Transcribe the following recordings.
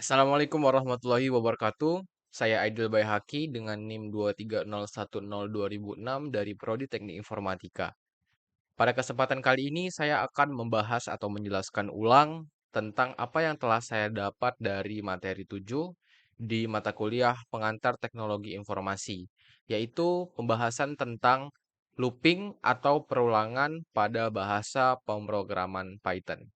Assalamualaikum warahmatullahi wabarakatuh. Saya Aidil Baihaqi dengan NIM 230102006 dari Prodi Teknik Informatika. Pada kesempatan kali ini saya akan membahas atau menjelaskan ulang tentang apa yang telah saya dapat dari materi 7 di mata kuliah Pengantar Teknologi Informasi, yaitu pembahasan tentang looping atau perulangan pada bahasa pemrograman Python.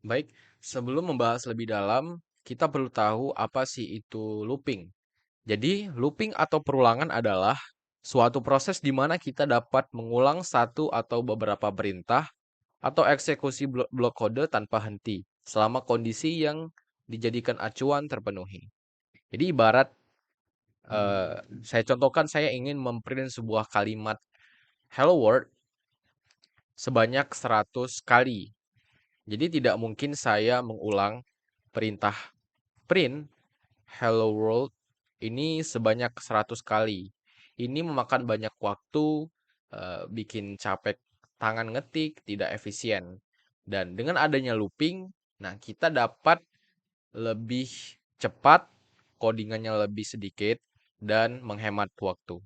Baik, sebelum membahas lebih dalam, kita perlu tahu apa sih itu looping. Jadi, looping atau perulangan adalah suatu proses di mana kita dapat mengulang satu atau beberapa perintah atau eksekusi blok kode tanpa henti selama kondisi yang dijadikan acuan terpenuhi. Jadi ibarat saya contohkan saya ingin memprint sebuah kalimat hello world sebanyak 100 kali. Jadi tidak mungkin saya mengulang perintah print hello world ini sebanyak 100 kali. Ini memakan banyak waktu, bikin capek tangan ngetik, tidak efisien. Dan dengan adanya looping, nah kita dapat lebih cepat, codingannya lebih sedikit, dan menghemat waktu.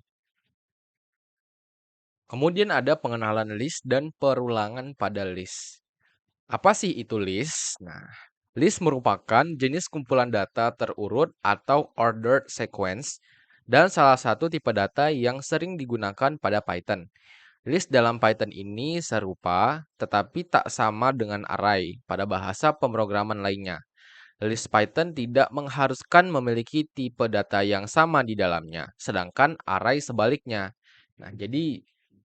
Kemudian ada pengenalan list dan perulangan pada list. Apa sih itu list? Nah, list merupakan jenis kumpulan data terurut atau ordered sequence dan salah satu tipe data yang sering digunakan pada Python. List dalam Python ini serupa tetapi tak sama dengan array pada bahasa pemrograman lainnya. List Python tidak mengharuskan memiliki tipe data yang sama di dalamnya, sedangkan array sebaliknya. Nah, jadi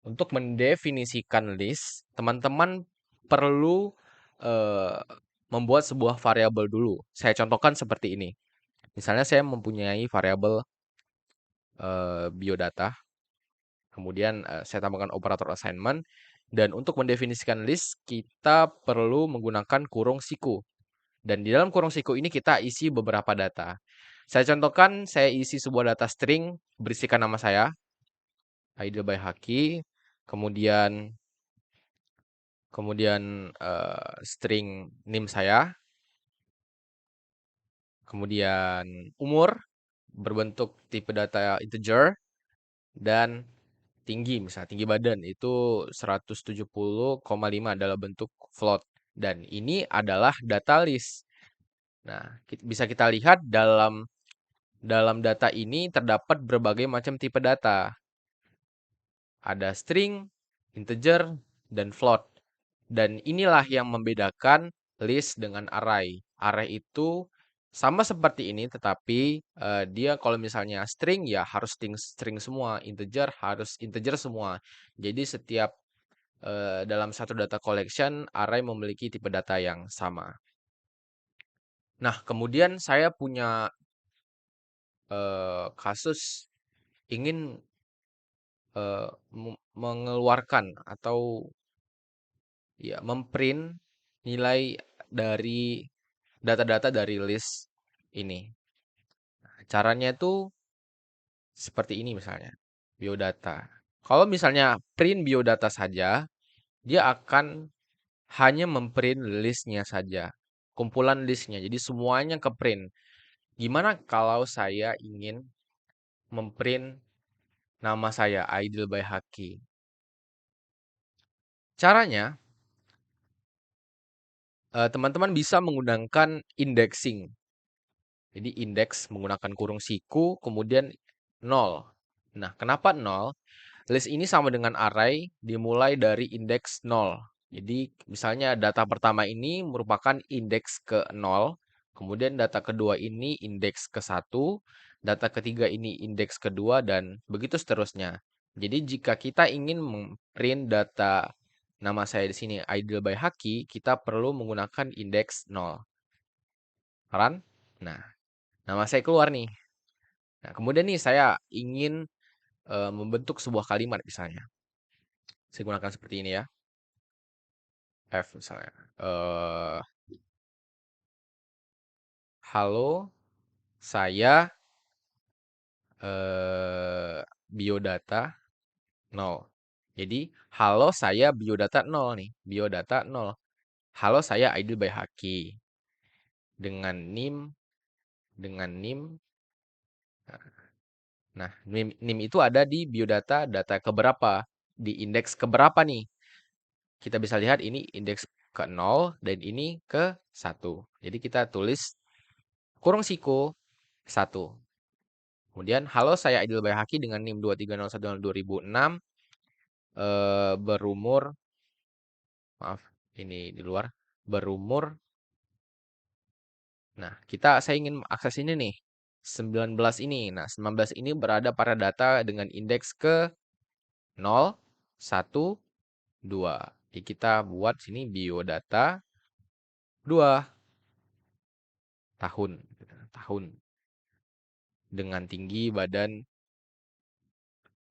untuk mendefinisikan list, teman-teman perlu eh, membuat sebuah variabel dulu. Saya contohkan seperti ini. Misalnya saya mempunyai variabel biodata, kemudian saya tambahkan operator assignment, dan untuk mendefinisikan list, kita perlu menggunakan kurung siku. Dan di dalam kurung siku ini kita isi beberapa data. Saya contohkan, saya isi sebuah data string berisikan nama saya, Aidil Baihaqi, kemudian string NIM saya, kemudian umur berbentuk tipe data integer, dan tinggi, misalnya tinggi badan itu 170,5 dalam bentuk float. Dan ini adalah data list. Nah, bisa kita lihat dalam data ini terdapat berbagai macam tipe data. Ada string, integer, dan float. Dan inilah yang membedakan list dengan array. Array itu sama seperti ini, tetapi dia kalau misalnya string ya harus string semua, integer harus integer semua. Jadi setiap dalam satu data collection, array memiliki tipe data yang sama. Nah, kemudian saya punya kasus ingin mengeluarkan atau ya memprint nilai dari data-data dari list ini. Caranya itu seperti ini misalnya, biodata. Kalau misalnya print biodata saja, dia akan hanya memprint listnya saja, kumpulan listnya. Jadi semuanya ke print. Gimana kalau saya ingin memprint nama saya Aidil Baihaqi? Caranya, teman-teman bisa menggunakan indexing. Jadi indeks menggunakan kurung siku, kemudian 0. Nah, kenapa 0? List ini sama dengan array dimulai dari indeks 0. Jadi misalnya data pertama ini merupakan indeks ke 0, kemudian data kedua ini indeks ke 1, data ketiga ini indeks kedua, dan begitu seterusnya. Jadi jika kita ingin print data nama saya di sini Aidil Baihaqi, kita perlu menggunakan indeks 0. Paham? Nah, nama saya keluar nih. Nah, kemudian nih saya ingin membentuk sebuah kalimat misalnya. Saya gunakan seperti ini ya. F misalnya. Halo, saya biodata 0. Jadi, halo saya biodata 0 nih. Biodata 0. Halo saya Aidil Baihaqi. dengan NIM, dengan NIM. Nah, NIM itu ada di biodata data keberapa, di indeks keberapa nih. Kita bisa lihat ini indeks ke 0 dan ini ke 1. Jadi kita tulis kurung siku 1. Kemudian, halo saya Aidil Bayhaki dengan NIM 230102006, berumur, maaf, ini di luar, berumur. Nah, saya ingin akses ini nih, 19 ini. Nah, 19 ini berada pada data dengan indeks ke 0, 1, 2. Jadi kita buat sini biodata 2 tahun, tahun dengan tinggi badan,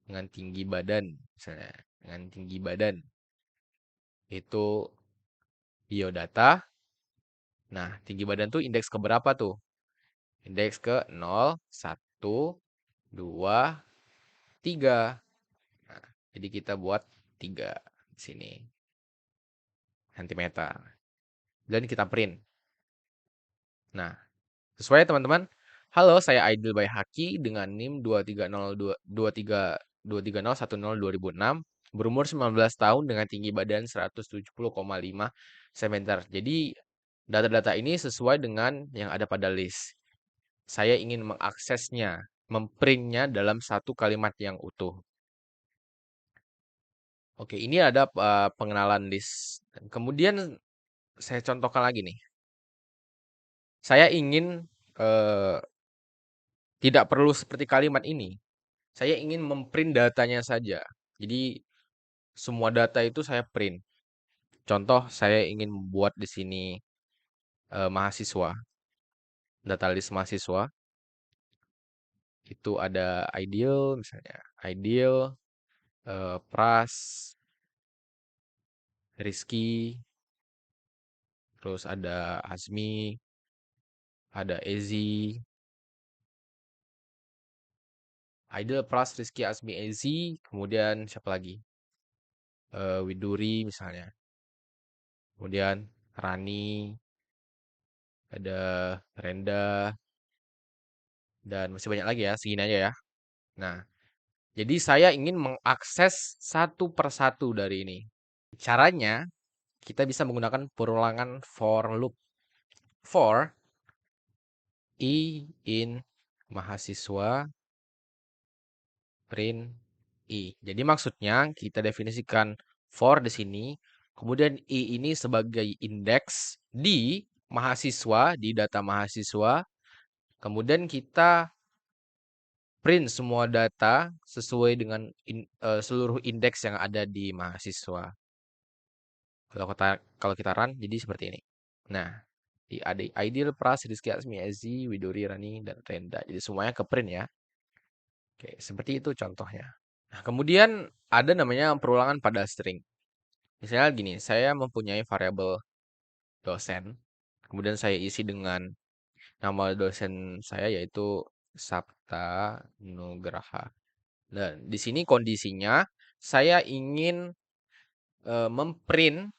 misalnya dengan tinggi badan itu biodata. Nah, tinggi badan tuh indeks ke berapa tuh? Indeks ke 0, 1, 2, 3. Nah, jadi kita buat 3 di sini cm. Dan kita print. Nah, sesuai ya, teman-teman. Halo, saya Aidil Bayhaki dengan NIM 230102006, berumur 19 tahun dengan tinggi badan 170,5 cm. Jadi data-data ini sesuai dengan yang ada pada list. Saya ingin mengaksesnya, memprintnya dalam satu kalimat yang utuh. Oke, ini ada pengenalan list. Kemudian saya contohkan lagi nih. Saya ingin tidak perlu seperti kalimat ini. Saya ingin memprint datanya saja. Jadi semua data itu saya print. Contoh, saya ingin membuat di sini mahasiswa, data list mahasiswa. Itu ada ideal misalnya, ideal, Pras, Rizky, terus ada Azmi, ada Ezi, ideal, Pras, Rizky, Azmi, Ezi, kemudian siapa lagi? Widuri misalnya. Kemudian Rani, ada Renda, dan masih banyak lagi ya, segini aja ya. Nah, jadi saya ingin mengakses satu persatu dari ini. Caranya, kita bisa menggunakan perulangan for loop. For I in mahasiswa print I. Jadi maksudnya kita definisikan for di sini, kemudian I ini sebagai indeks di mahasiswa, di data mahasiswa, kemudian kita print semua data sesuai dengan seluruh indeks yang ada di mahasiswa. Kalau kita run, jadi seperti ini. Nah, di ada ideal, Pras, Rizky, Asmi, Ezi, Widuri, Rani, dan Renda. Jadi semuanya ke print ya. Oke, seperti itu contohnya. Nah, kemudian ada namanya perulangan pada string. Misalnya gini, saya mempunyai variabel dosen. Kemudian saya isi dengan nama dosen saya yaitu Sapta Nugraha. Dan di sini kondisinya saya ingin memprint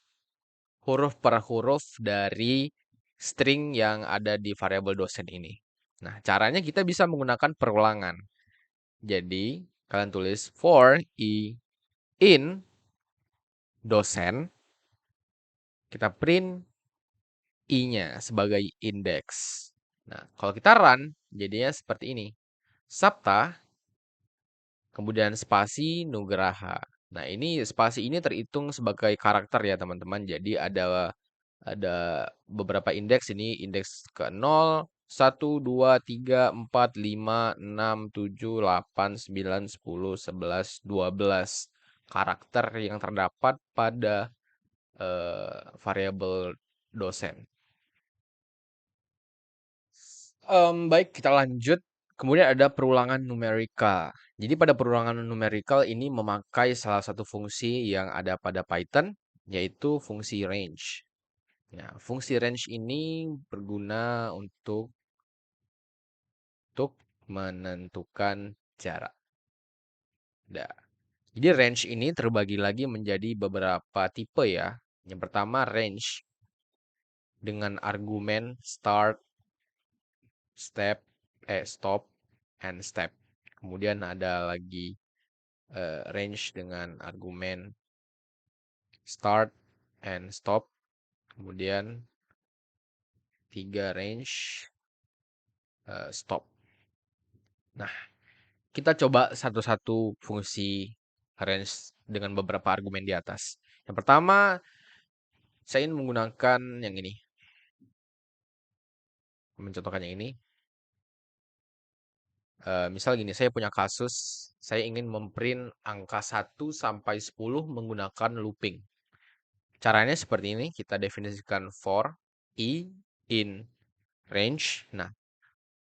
huruf per huruf dari string yang ada di variabel dosen ini. Nah, caranya kita bisa menggunakan perulangan. Jadi, kalian tulis for I in dosen, kita print I-nya sebagai indeks. Nah, kalau kita run, jadinya seperti ini. Sapta, kemudian spasi Nugraha. Nah, ini spasi ini terhitung sebagai karakter ya, teman-teman. Jadi ada beberapa indeks ini, indeks ke 0, 1, 2, 3, 4, 5, 6, 7, 8, 9, 10, 11, 12 karakter yang terdapat pada variabel dosen. Baik, kita lanjut. Kemudian ada perulangan numerikal. Jadi pada perulangan numerikal ini memakai salah satu fungsi yang ada pada Python, yaitu fungsi range. Nah, fungsi range ini berguna untuk menentukan jarak. Nah, jadi range ini terbagi lagi menjadi beberapa tipe ya. Yang pertama range dengan argumen start, stop, and step. Kemudian ada lagi range dengan argumen start and stop. Kemudian 3 range stop. Nah, kita coba satu-satu fungsi range dengan beberapa argumen di atas. Yang pertama, saya ingin menggunakan yang ini. Mencontohkan yang ini. Misal gini, saya punya kasus, saya ingin memprint angka 1 sampai 10 menggunakan looping. Caranya seperti ini, kita definisikan for i in range. Nah,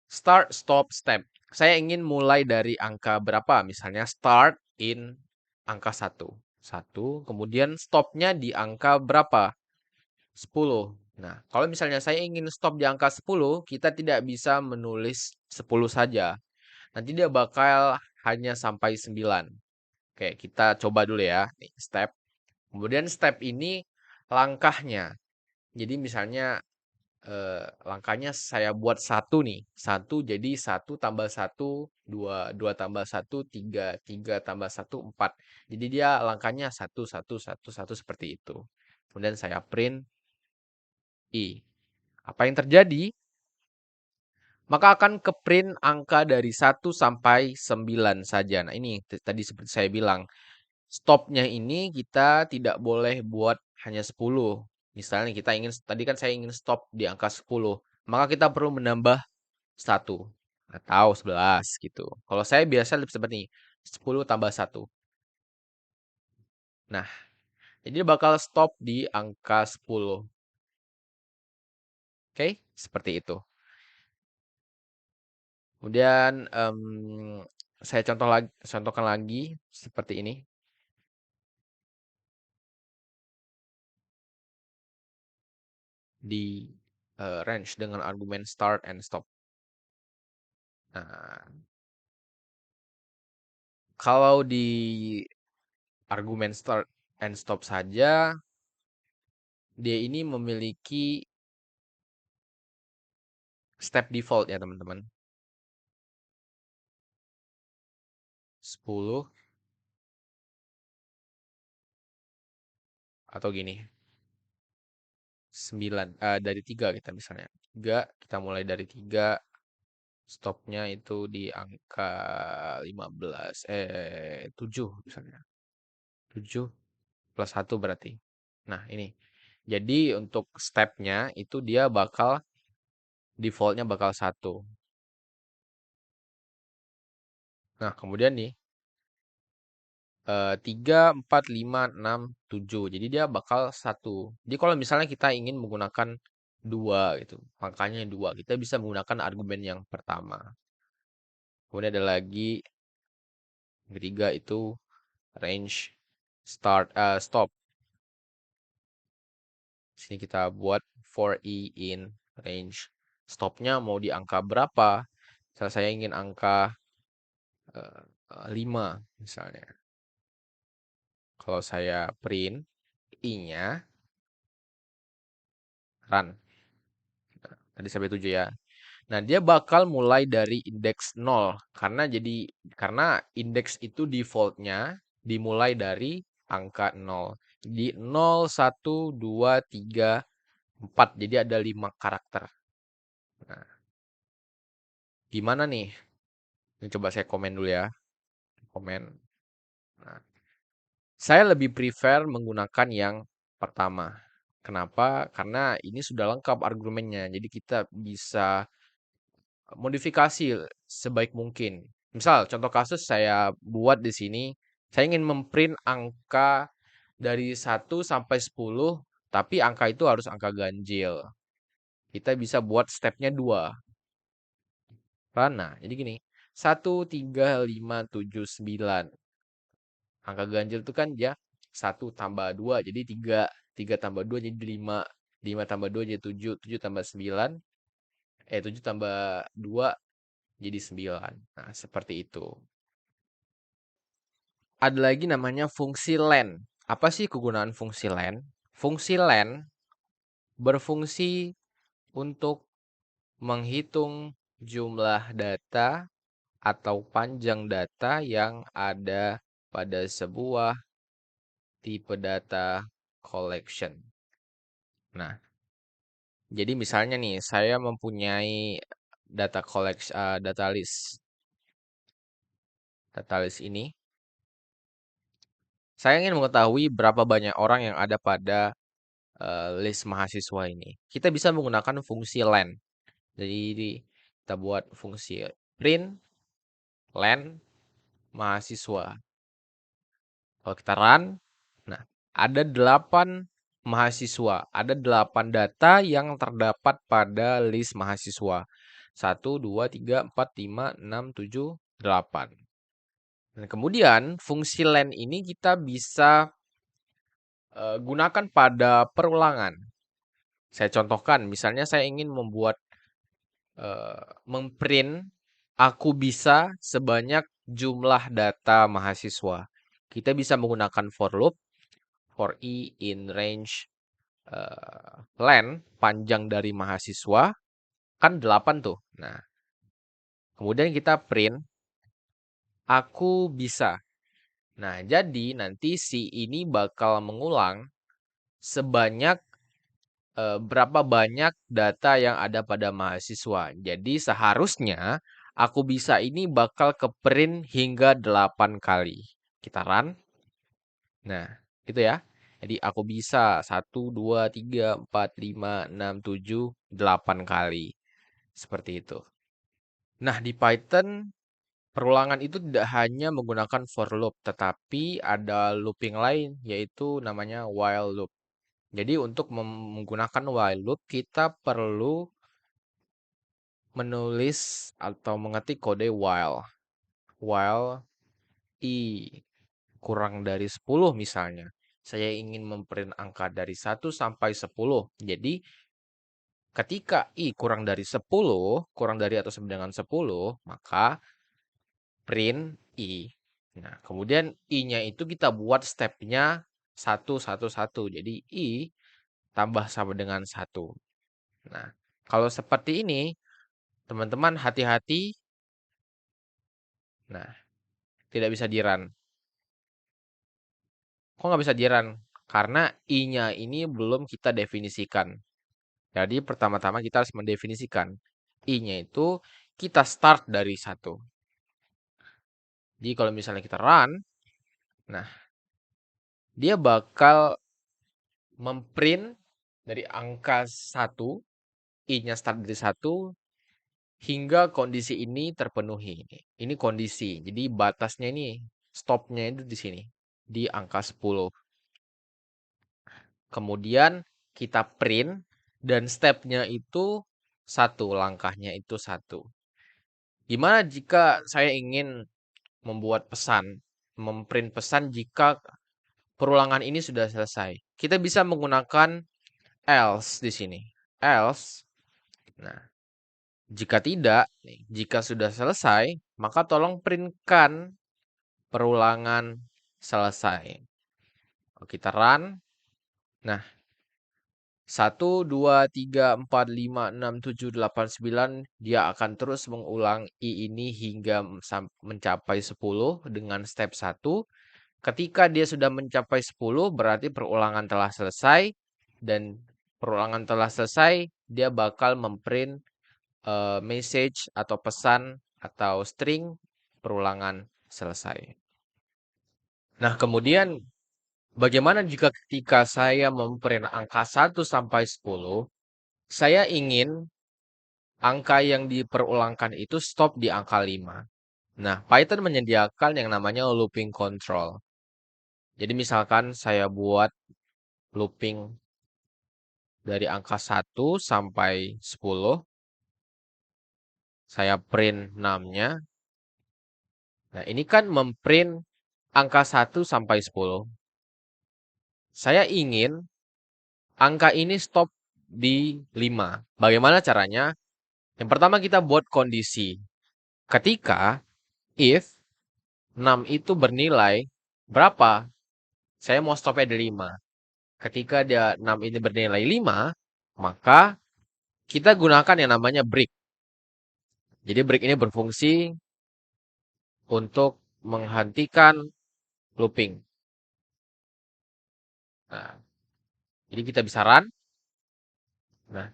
start, stop, step. Saya ingin mulai dari angka berapa? Misalnya start in angka 1. 1, kemudian stopnya di angka berapa? 10. Nah, kalau misalnya saya ingin stop di angka 10, kita tidak bisa menulis 10 saja. Nanti dia bakal hanya sampai 9. Oke, kita coba dulu ya. Nih, step. Kemudian step ini langkahnya. Jadi misalnya langkahnya saya buat satu nih. Satu jadi satu tambah satu, dua, dua tambah satu, tiga, tiga tambah satu, empat. Jadi dia langkahnya satu, satu, satu, satu seperti itu. Kemudian saya print I. Apa yang terjadi? Maka akan ke-print angka dari 1 sampai 9 saja. Nah, ini tadi seperti saya bilang, stopnya ini kita tidak boleh buat hanya 10. Misalnya kita ingin, tadi kan saya ingin stop di angka 10. Maka kita perlu menambah 1 atau 11 gitu. Kalau saya biasa lebih seperti ini, 10 tambah 1. Nah, jadi bakal stop di angka 10. Oke, seperti itu. Kemudian saya contohkan lagi seperti ini di range dengan argumen start and stop. Nah, kalau di argumen start and stop saja, dia ini memiliki step default ya teman-teman. 10 atau gini. 9 dari 3 kita misalnya. 3 kita mulai dari 3, stopnya itu di angka 15 7 misalnya. 7 plus 1 berarti. Nah, ini. Jadi untuk stepnya itu dia bakal defaultnya bakal 1. Nah, kemudian nih 3, 4, 5, 6, 7. Jadi dia bakal 1. Jadi kalau misalnya kita ingin menggunakan 2 gitu, angkanya 2, kita bisa menggunakan argumen yang pertama. Kemudian ada lagi ketiga itu range stop. Sini kita buat for i in range. Stopnya mau di angka berapa? Misalnya saya ingin angka 5 misalnya. Kalau saya print i-nya run. Tadi sampai 7 ya. Nah, dia bakal mulai dari indeks 0 karena indeks itu defaultnya dimulai dari angka 0. Jadi 0, 1, 2, 3, 4. Jadi ada 5 karakter. Nah, gimana nih? Ini coba saya komen dulu ya. Komen. Nah, saya lebih prefer menggunakan yang pertama. Kenapa? Karena ini sudah lengkap argumennya. Jadi kita bisa modifikasi sebaik mungkin. Misal, contoh kasus saya buat di sini, saya ingin memprint angka dari 1 sampai 10, tapi angka itu harus angka ganjil. Kita bisa buat stepnya 2. Rana, jadi gini, 1, 3, 5, 7, 9. Angka ganjil itu kan ya 1 tambah 2, jadi 3. 3 tambah 2 jadi 5. 5 tambah 2 jadi 7. 7 tambah 9. 7 tambah 2 jadi 9. Nah, seperti itu. Ada lagi namanya fungsi len. Apa sih kegunaan fungsi len? Fungsi len berfungsi untuk menghitung jumlah data atau panjang data yang ada pada sebuah tipe data collection. Nah, jadi misalnya nih, saya mempunyai data list. Data list ini, saya ingin mengetahui berapa banyak orang yang ada pada list mahasiswa ini. Kita bisa menggunakan fungsi len. Jadi kita buat fungsi print len mahasiswa. Kalau kita run, nah ada 8 mahasiswa, ada 8 data yang terdapat pada list mahasiswa. 1, 2, 3, 4, 5, 6, 7, 8. Dan kemudian fungsi len ini kita bisa gunakan pada perulangan. Saya contohkan, misalnya saya ingin memprint aku bisa sebanyak jumlah data mahasiswa. Kita bisa menggunakan for loop, for i in range len, panjang dari mahasiswa, kan 8 tuh. Nah, kemudian kita print, aku bisa. Nah, jadi nanti si ini bakal mengulang sebanyak berapa banyak data yang ada pada mahasiswa. Jadi seharusnya aku bisa ini bakal ke print hingga 8 kali. Kita run. Nah, itu ya. Jadi aku bisa 1, 2, 3, 4, 5, 6, 7, 8 kali. Seperti itu. Nah, di Python perulangan itu tidak hanya menggunakan for loop, tetapi ada looping lain, yaitu namanya while loop. Jadi untuk menggunakan while loop, kita perlu menulis atau mengetik kode while. While i kurang dari 10 misalnya. Saya ingin memprint angka dari 1 sampai 10. Jadi ketika i kurang dari 10, kurang dari atau sama dengan 10, maka print i. Nah, kemudian i-nya itu kita buat stepnya 1, 1, 1. Jadi i tambah sama dengan 1. Nah, kalau seperti ini, teman-teman hati-hati. Nah, tidak bisa di-run. Kok nggak bisa di-run? Karena i-nya ini belum kita definisikan. Jadi pertama-tama kita harus mendefinisikan. I-nya itu kita start dari 1. Jadi kalau misalnya kita run, nah dia bakal memprint dari angka 1, i-nya start dari 1, hingga kondisi ini terpenuhi. Ini kondisi, jadi batasnya ini, stopnya itu di sini, di angka 10. Kemudian kita print, dan stepnya itu 1, langkahnya itu 1. Gimana jika saya ingin membuat pesan, memprint pesan jika perulangan ini sudah selesai? Kita bisa menggunakan else di sini. Else, nah, jika tidak, jika sudah selesai, maka tolong printkan perulangan selesai. Kita run. Nah, 1, 2, 3, 4, 5, 6, 7, 8, 9, dia akan terus mengulang i ini hingga mencapai 10 dengan step 1. Ketika dia sudah mencapai 10, berarti perulangan telah selesai, dan perulangan telah selesai, dia bakal memprint message atau pesan atau string perulangan selesai. Nah, kemudian bagaimana jika ketika saya memprint angka 1 sampai 10, saya ingin angka yang diperulangkan itu stop di angka 5. Nah, Python menyediakan yang namanya looping control. Jadi misalkan saya buat looping dari angka 1 sampai 10, saya print 6-nya. Nah, ini kan memprint angka 1 sampai 10. Saya ingin angka ini stop di 5. Bagaimana caranya? Yang pertama kita buat kondisi. Ketika if 6 itu bernilai berapa? Saya mau stopnya di 5. Ketika dia 6 ini bernilai 5, Maka kita gunakan yang namanya break. Jadi break ini berfungsi untuk menghentikan looping. Nah, jadi kita bisa run. Nah,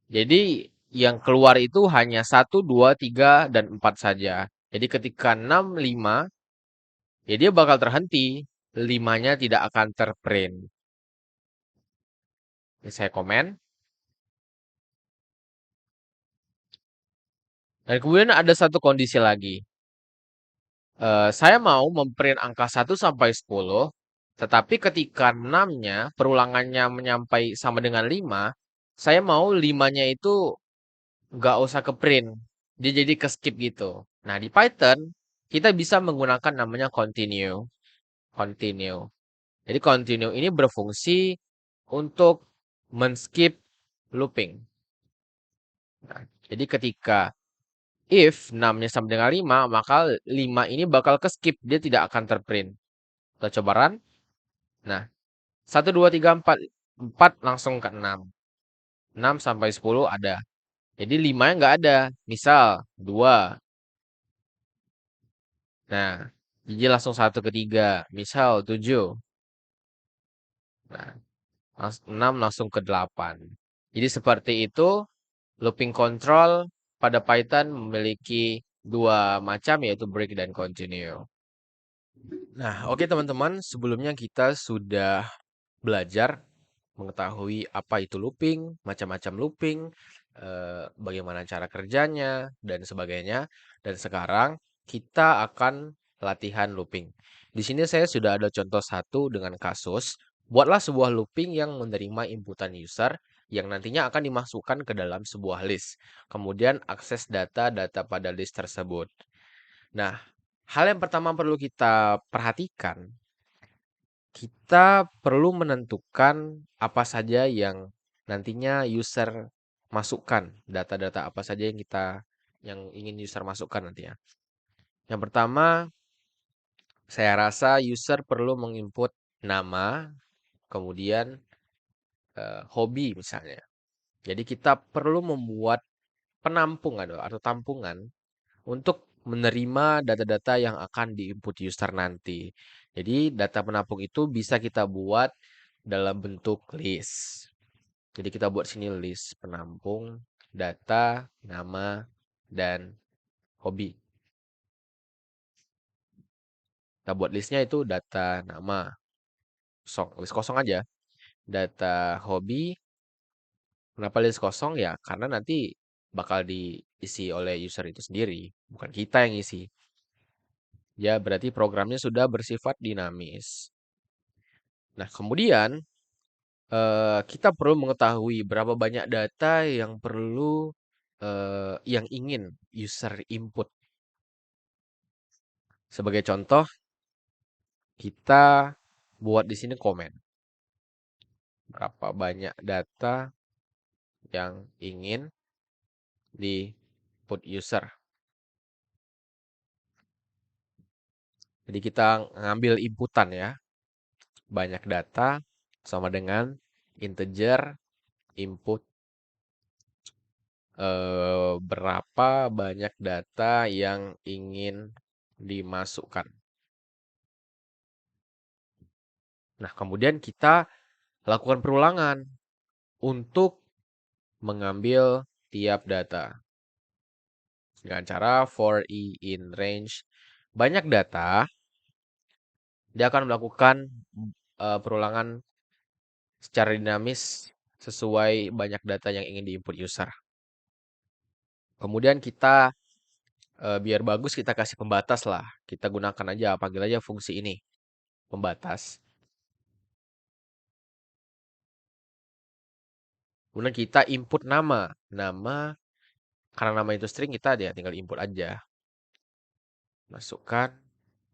jadi yang keluar itu hanya 1, 2, 3, dan 4 saja. Jadi ketika 6, 5, ya dia bakal terhenti. 5-nya tidak akan terprint. Ini saya komen. Dan kemudian ada satu kondisi lagi. Saya mau memprint angka 1 sampai 10, tetapi ketika 6-nya, perulangannya menyampai sama dengan 5, saya mau 5-nya itu nggak usah ke print. Dia jadi ke skip gitu. Nah, di Python, kita bisa menggunakan namanya continue. Continue. Jadi continue ini berfungsi untuk men-skip looping. Nah, jadi ketika if 6-nya sama dengan 5, maka 5 ini bakal ke skip. Dia tidak akan terprint. Kita coba run. Nah, 1, 2, 3, 4. 4 langsung ke 6. 6 sampai 10 ada. Jadi 5-nya nggak ada. Misal 2. Nah, jadi langsung 1 ke 3. Misal 7. Nah, 6 langsung ke 8. Jadi seperti itu, looping control pada Python memiliki dua macam, yaitu break dan continue. Nah, oke teman-teman, sebelumnya kita sudah belajar mengetahui apa itu looping, macam-macam looping, bagaimana cara kerjanya, dan sebagainya. Dan sekarang kita akan latihan looping. Di sini saya sudah ada contoh satu dengan kasus. Buatlah sebuah looping yang menerima inputan user yang nantinya akan dimasukkan ke dalam sebuah list. Kemudian akses data-data pada list tersebut. Nah, hal yang pertama perlu kita perhatikan, kita perlu menentukan apa saja yang nantinya user masukkan, data-data apa saja yang ingin user masukkan nantinya. Yang pertama, saya rasa user perlu menginput nama, kemudian hobi misalnya. Jadi kita perlu membuat penampung atau tampungan untuk menerima data-data yang akan diinput user nanti. Jadi data penampung itu bisa kita buat dalam bentuk list. Jadi kita buat sini list penampung, data, nama, dan hobi. Kita buat listnya itu data, nama, kosong, list kosong aja. Data hobi, kenapa list kosong ya? Karena nanti bakal diisi oleh user itu sendiri, bukan kita yang isi. Ya, berarti programnya sudah bersifat dinamis. Nah, kemudian kita perlu mengetahui berapa banyak data yang yang ingin user input. Sebagai contoh, kita buat di sini komen. Berapa banyak data yang ingin di input user. Jadi kita ngambil inputan ya. Banyak data sama dengan integer input berapa banyak data yang ingin dimasukkan. Nah, kemudian kita lakukan perulangan untuk mengambil tiap data. Dengan cara for i in range banyak data, dia akan melakukan perulangan secara dinamis sesuai banyak data yang ingin diinput user. Kemudian kita biar bagus kita kasih pembatas lah. Kita gunakan aja, panggil aja fungsi ini, pembatas. Kemudian kita input nama. Nama, karena nama itu string, kita dia tinggal input aja. Masukkan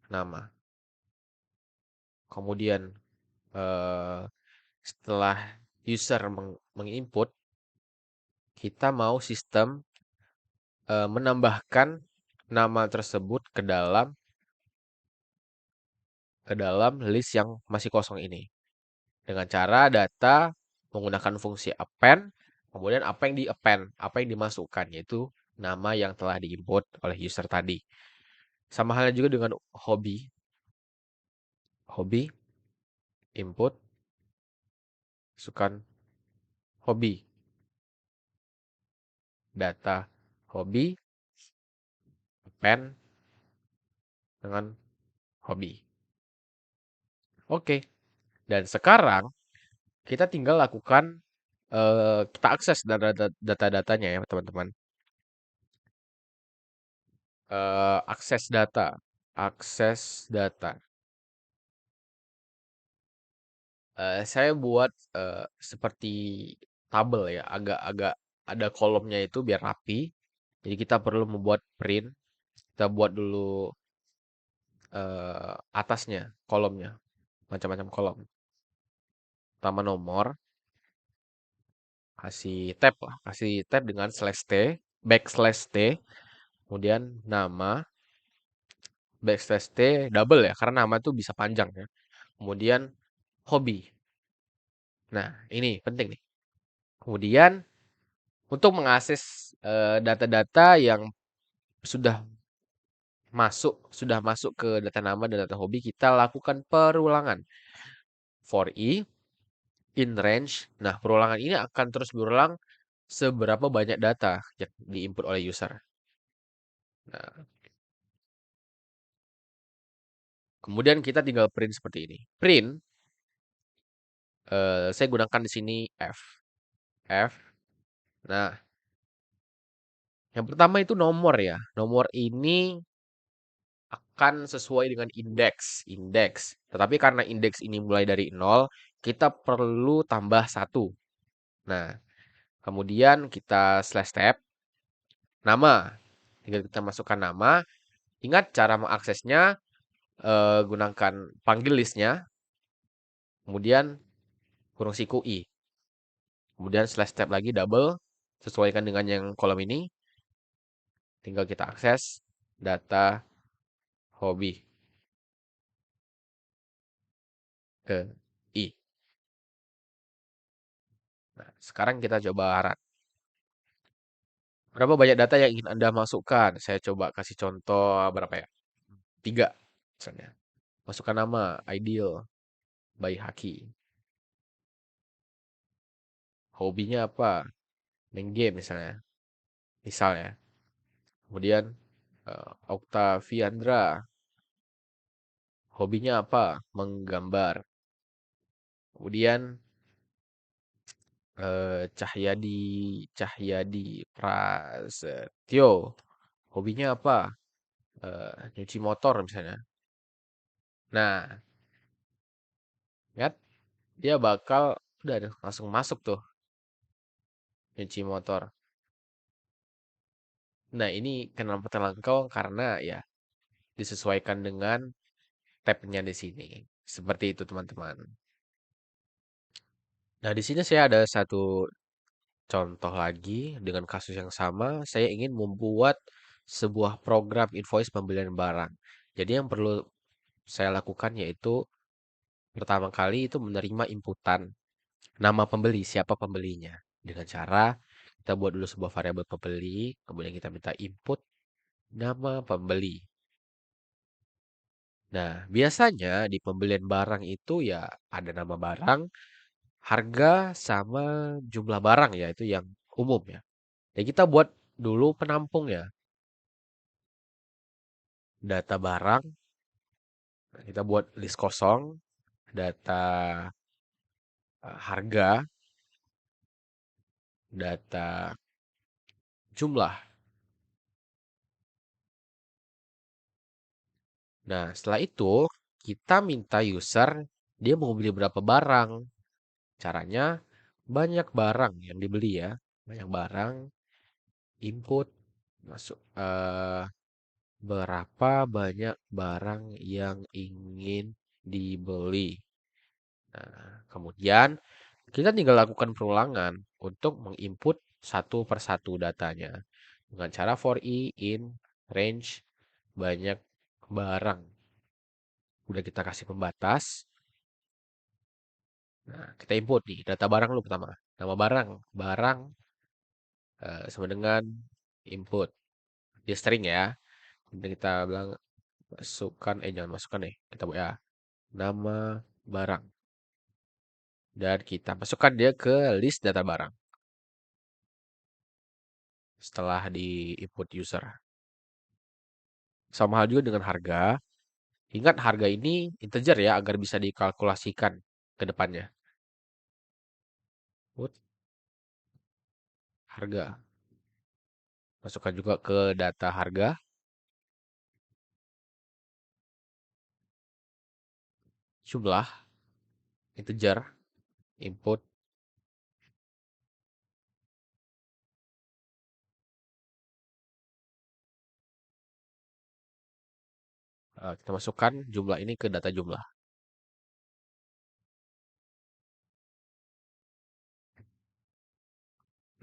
nama. Kemudian setelah user menginput, kita mau sistem menambahkan nama tersebut ke dalam list yang masih kosong ini. Dengan cara data menggunakan fungsi append, kemudian apa yang di-append, apa yang dimasukkan, yaitu nama yang telah diinput oleh user tadi. Sama halnya juga dengan hobi. Hobi, input, masukkan hobi. Data hobi, append dengan hobi. Oke. Dan sekarang kita tinggal lakukan kita akses data-datanya ya teman-teman. Akses data, akses data. Saya buat seperti tabel ya, agak-agak ada kolomnya itu biar rapi. Jadi kita perlu membuat print. Kita buat dulu atasnya, kolomnya, macam-macam kolom. Pertama nomor, kasih tab dengan slash t, backslash t, kemudian nama, backslash t, double ya, karena nama itu bisa panjang ya. Kemudian hobi. Nah, ini penting nih. Kemudian untuk mengakses data-data yang sudah masuk ke data nama dan data hobi, kita lakukan perulangan. For i in range. Nah, perulangan ini akan terus berulang seberapa banyak data yang diinput oleh user. Nah, kemudian kita tinggal print seperti ini. Print, saya gunakan di sini F. F. Nah, yang pertama itu nomor ya. Nomor ini akan sesuai dengan indeks. Tetapi karena indeks ini mulai dari 0, kita perlu tambah 1. Nah, kemudian kita slash tab, nama. Tinggal kita masukkan nama. Ingat cara mengaksesnya, gunakan panggil listnya, kemudian kurung siku i. Kemudian slash tab lagi double, sesuaikan dengan yang kolom ini. Tinggal kita akses data hobi ke i. Nah, sekarang kita coba run. Berapa banyak data yang ingin Anda masukkan? Saya coba kasih contoh berapa ya? 3 misalnya. Masukkan nama, ideal, by Haki. Hobinya apa? Main game misalnya. Misalnya. Kemudian Octaviandra. Hobinya apa? Menggambar. Kemudian Cahyadi Prasetyo. Hobinya apa? Nyuci motor misalnya. Nah, lihat dia bakal udah langsung masuk tuh nyuci motor. Nah, ini kenapa terjangkau karena ya disesuaikan dengan tab-nya di sini. Seperti itu, teman-teman. Nah, di sini saya ada satu contoh lagi dengan kasus yang sama. Saya ingin membuat sebuah program invoice pembelian barang. Jadi yang perlu saya lakukan yaitu pertama kali itu menerima inputan nama pembeli, siapa pembelinya. Dengan cara kita buat dulu sebuah variabel pembeli, kemudian kita minta input nama pembeli. Nah, biasanya di pembelian barang itu ya ada nama barang, harga, sama jumlah barang ya, itu yang umum ya. Dan kita buat dulu penampung ya. Data barang, kita buat list kosong, data harga, data jumlah. Nah, setelah itu kita minta user dia mau beli berapa barang. Caranya banyak barang yang dibeli ya. Banyak barang, input, masuk berapa banyak barang yang ingin dibeli. Nah, kemudian kita tinggal lakukan perulangan untuk menginput satu persatu datanya. Dengan cara for i in range banyak barang. Udah kita kasih pembatas. Nah, kita input nih data barang dulu pertama. Nama barang, barang sama dengan input. Dia string ya. Dan kita bilang masukkan, jangan masukkan deh. Kita buat ya nama barang. Dan kita masukkan dia ke list data barang. Setelah di input user. Sama hal juga dengan harga. Ingat harga ini integer ya agar bisa dikalkulasikan ke depannya. Input harga. Masukkan juga ke data harga. Jumlah integer input. Kita masukkan jumlah ini ke data jumlah.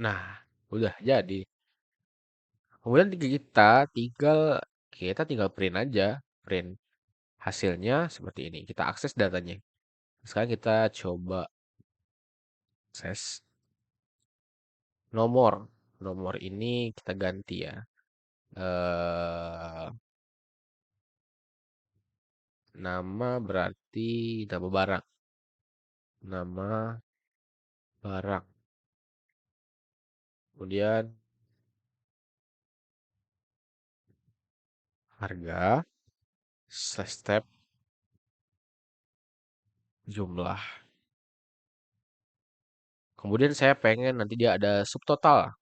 Nah, udah jadi. Kemudian kita tinggal print aja, print hasilnya seperti ini. Kita akses datanya. Sekarang kita coba akses nomor. Nomor ini kita ganti ya. eh Nama berarti nama barang. Nama barang. Kemudian harga slash tab jumlah. Kemudian saya pengen nanti dia ada subtotal,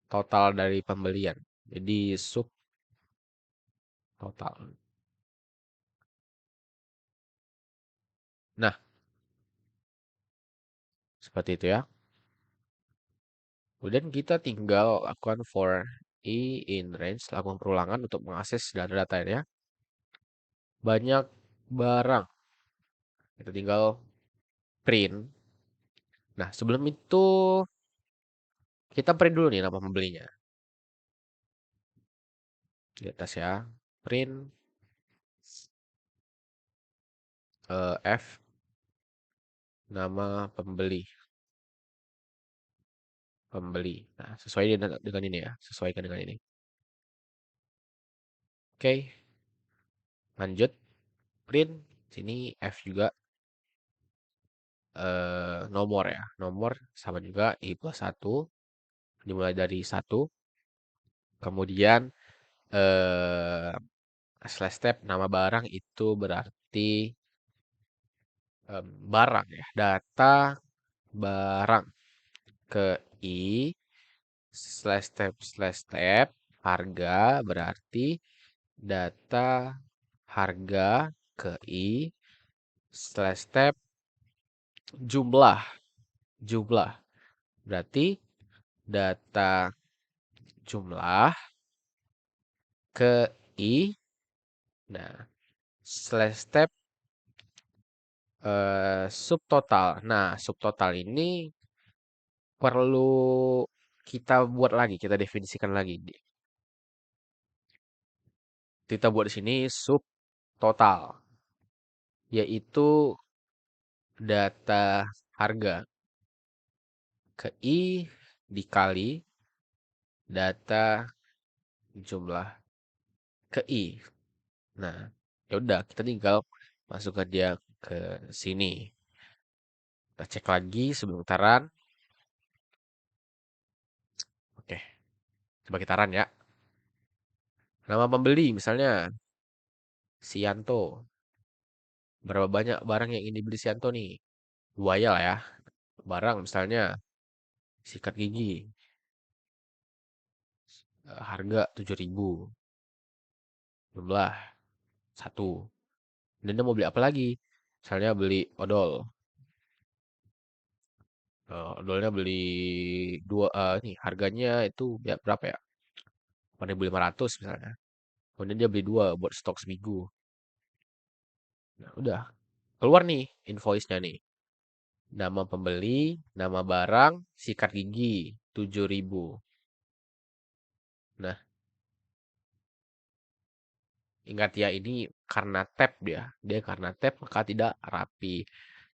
total dari pembelian. Jadi subtotal. Nah, seperti itu ya. Kemudian kita tinggal lakukan for i in range, lakukan perulangan untuk mengakses data-data ini ya. Banyak barang. Kita tinggal print. Nah, sebelum itu kita print dulu nih nama pembelinya. Di atas ya. Print F nama pembeli. Pembeli. Nah, sesuai dengan ini ya. Sesuaikan dengan ini. Oke, lanjut. Print. Sini F juga nomor ya. Nomor sama juga I plus 1. Dimulai dari 1. Kemudian eh slash tab nama barang itu berarti barang ya. Data barang ke I slash tab harga berarti data harga ke I slash tab jumlah jumlah berarti data jumlah ke I. Nah, slash tab subtotal. Nah, subtotal ini perlu kita buat lagi, kita definisikan lagi. Kita buat di sini subtotal, yaitu data harga ke I dikali data jumlah ke I. Nah, ya udah kita tinggal masukkan dia ke sini. Kita cek lagi sebentaran. Oke, coba kita run ya. Nama pembeli misalnya Sianto. Berapa banyak barang yang ini beli Sianto nih? Buaya lah ya. Barang misalnya sikat gigi. Harga 7.000. Jumlah 1. Dan dia mau beli apa lagi? Misalnya beli odol. Odolnya beli dua, nih harganya itu ya berapa ya? 4.500 misalnya. Kemudian dia beli dua buat stok seminggu. Nah, udah keluar nih invoice-nya nih. Nama pembeli, nama barang, sikat gigi 7.000. Nah, ingat ya ini karena tab dia. Dia karena tab maka tidak rapi.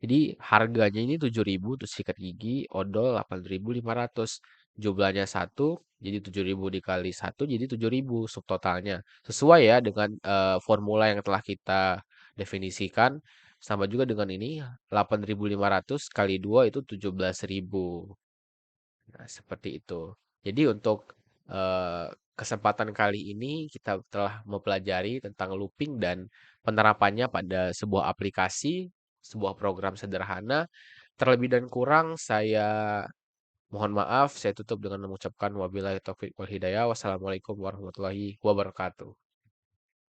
Jadi harganya ini 7.000 untuk sikat gigi, odol 8.500. Jumlahnya satu, jadi 7.000 dikali satu, jadi 7.000 subtotalnya. Sesuai ya dengan formula yang telah kita definisikan. Sama juga dengan ini 8.500 kali 2 itu 17.000. Nah, seperti itu. Jadi untuk eh, kesempatan kali ini kita telah mempelajari tentang looping dan penerapannya pada sebuah aplikasi, sebuah program sederhana. Terlebih dan kurang saya mohon maaf, saya tutup dengan mengucapkan wabillahi taufiq wal hidayah. Wassalamualaikum warahmatullahi wabarakatuh.